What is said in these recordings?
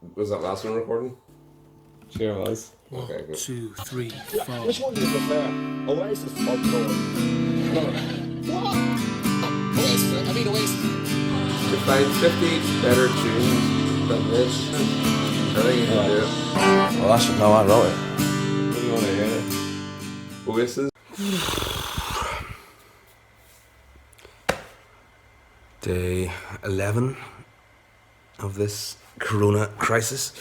Was that last one recording? Sure was. Okay, good. 2, 3, 4. Which one do you prefer? Oasis or Blur? What? Oasis. I mean Oasis. To find 50 better tunes than this, I think you can do it. Well, that's no, I wrote it. What do you want to hear? Oasis. Day 11 of this corona crisis.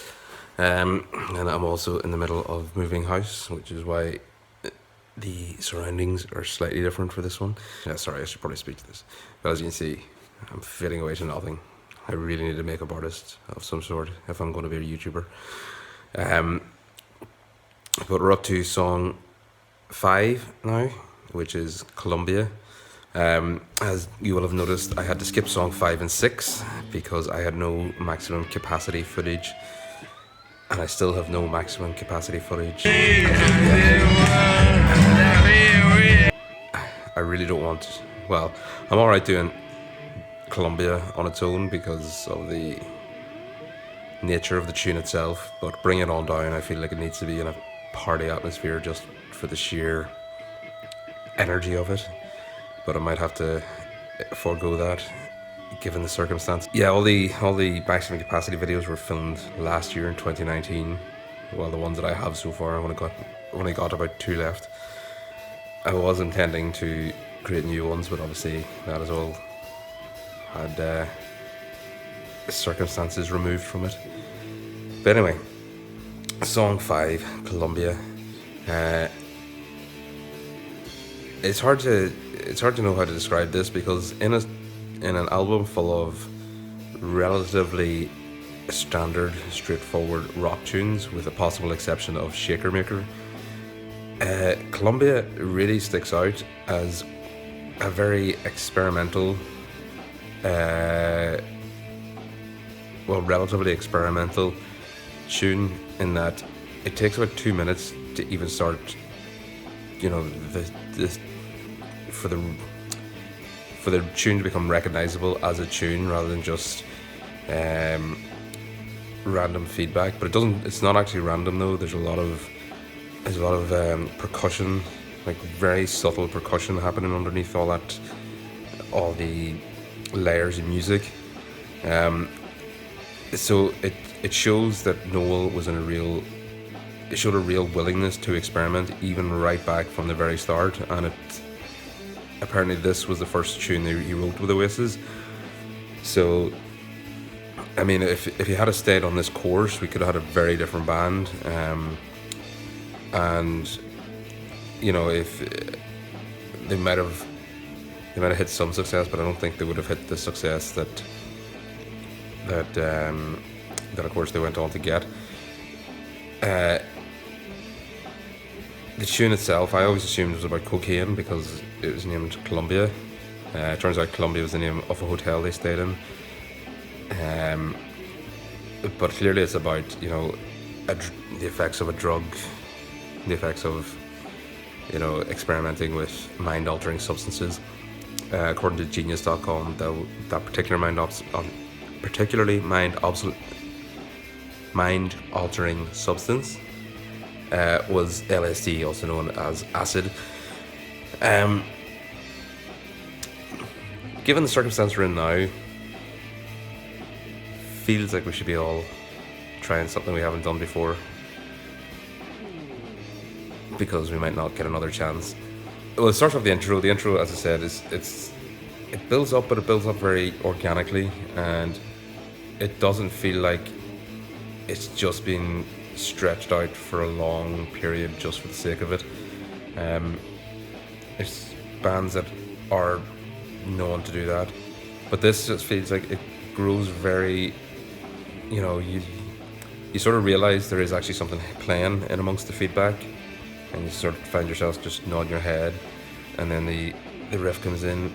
And I'm also in the middle of moving house, which is why the surroundings are slightly different for this one. Yeah, sorry, I should probably speak to this. But as you can see, I'm fading away to nothing. I really need a makeup artist of some sort if I'm going to be a YouTuber. But we're up to song 5 now, which is Columbia. As you will have noticed, I had to skip song 5 and 6 because I had no maximum capacity footage, and I still have no maximum capacity footage. I really don't want. Well, I'm alright doing Columbia on its own because of the nature of the tune itself, but Bring It On Down, I feel like it needs to be in a party atmosphere just for the sheer energy of it. But I might have to forego that given the circumstance. Yeah, all the maximum capacity videos were filmed last year in 2019. Well, the ones that I have so far, I've only got about 2 left. I was intending to create new ones, but obviously that has all had circumstances removed from it. But anyway, song 5, Columbia. It's hard to know how to describe this because in an album full of relatively standard, straightforward rock tunes, with a possible exception of Shaker Maker, Columbia really sticks out as a very experimental, relatively experimental tune, in that it takes about 2 minutes to even start, for the tune to become recognizable as a tune rather than just random feedback. But it's not actually random though. There's a lot of percussion, like very subtle percussion happening underneath all the layers of music. So it shows that Noel it showed a real willingness to experiment even right back from the very start, and apparently this was the first tune that he wrote with Oasis. So I mean, if he had stayed on this course, we could have had a very different band, and if they might have hit some success, but I don't think they would have hit the success that of course they went on to get. The tune itself, I always assumed it was about cocaine because it was named Columbia. It turns out Columbia was the name of a hotel they stayed in. But clearly it's about, the effects of a drug, the effects of, experimenting with mind-altering substances. According to Genius.com, that particular mind-altering substance was LSD, also known as acid. Given the circumstance we're in now, feels like we should be all trying something we haven't done before, because we might not get another chance. Well, it starts off the intro. The intro, as I said, it builds up, but it builds up very organically, and it doesn't feel like it's just been stretched out for a long period just for the sake of it. There's bands that are known to do that, but this just feels like it grows very, you sort of realize there is actually something playing in amongst the feedback, and you sort of find yourself just nodding your head, and then the riff comes in,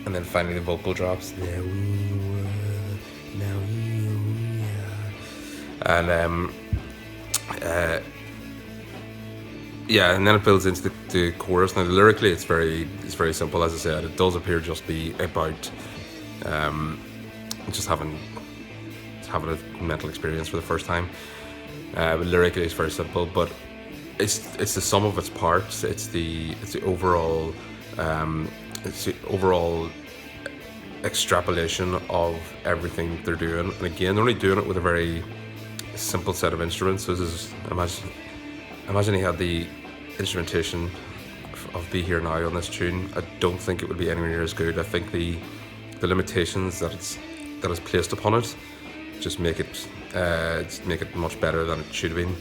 and then finally the vocal drops. There we were, now here we are. And and then it builds into the chorus. Now lyrically it's very simple. As I said, it does appear just be about just having having a mental experience for the first time. But lyrically, it's very simple, but it's the sum of its parts. It's the overall extrapolation of everything they're doing. And again, they're only doing it with a very simple set of instruments. So this is imagine he had the instrumentation of Be Here Now on this tune. I don't think it would be anywhere near as good. I think the limitations that is placed upon it just make it much better than it should have been.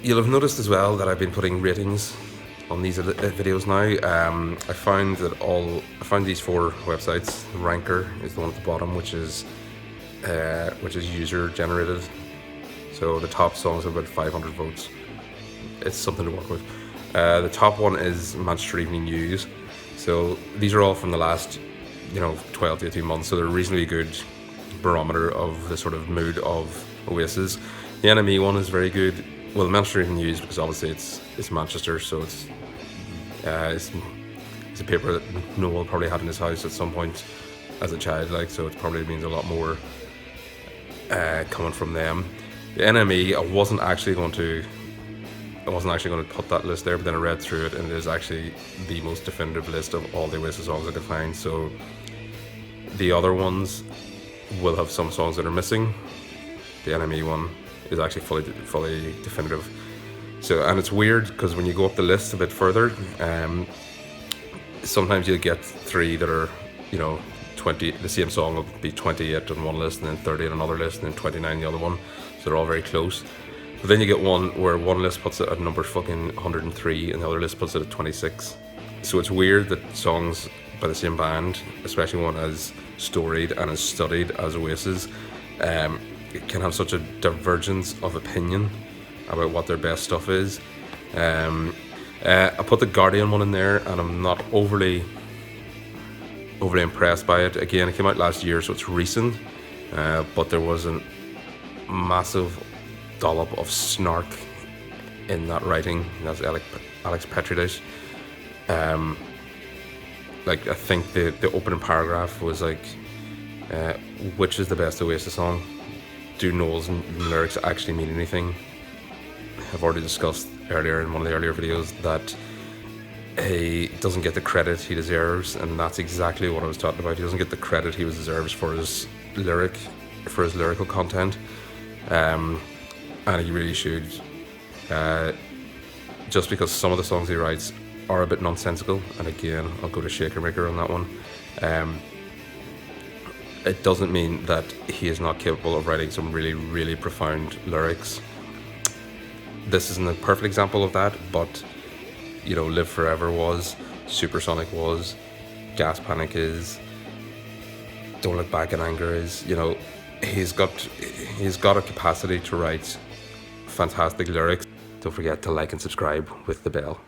You'll have noticed as well that I've been putting ratings on these videos now. I found these 4 websites. Ranker is the one at the bottom, which is user generated. So the top songs have about 500 votes. It's something to work with. The top one is Manchester Evening News. So these are all from the last 12 to 18 months, so they're a reasonably good barometer of the sort of mood of Oasis. The NME one is very good. Well, the Manchester Evening News, because obviously it's Manchester, so it's a paper that Noel probably had in his house at some point as a child, so it probably means a lot more coming from them. The NME, I wasn't actually going to put that list there, but then I read through it, and it is actually the most definitive list of all the Oasis songs I could find. So the other ones will have some songs that are missing. The NME one is actually fully definitive. So, and it's weird because when you go up the list a bit further, sometimes you'll get 3 that are 20. The same song will be 28 on one list, and then 30 on another list, and then 29 on the other one. So they're all very close. But then you get one where one list puts it at number fucking 103 and the other list puts it at 26. So it's weird that songs by the same band, especially one as storied and as studied as Oasis, it can have such a divergence of opinion about what their best stuff is. I put the Guardian one in there, and I'm not overly impressed by it. Again, it came out last year, so it's recent, but there was a massive dollop of snark in that writing. That's Alex Petridis. I think the opening paragraph was which is the best Oasis song? Do Noel's lyrics actually mean anything? I've already discussed earlier in one of the earlier videos that he doesn't get the credit he deserves, and that's exactly what I was talking about. He doesn't get the credit he deserves for his lyrical content, and he really should. Just because some of the songs he writes are a bit nonsensical, and again, I'll go to Shaker Maker on that one. It doesn't mean that he is not capable of writing some really, really profound lyrics. This isn't a perfect example of that, but Live Forever was, Supersonic was, Gas Panic is, Don't Look Back in Anger is. He's got a capacity to write fantastic lyrics. Don't forget to like and subscribe with the bell.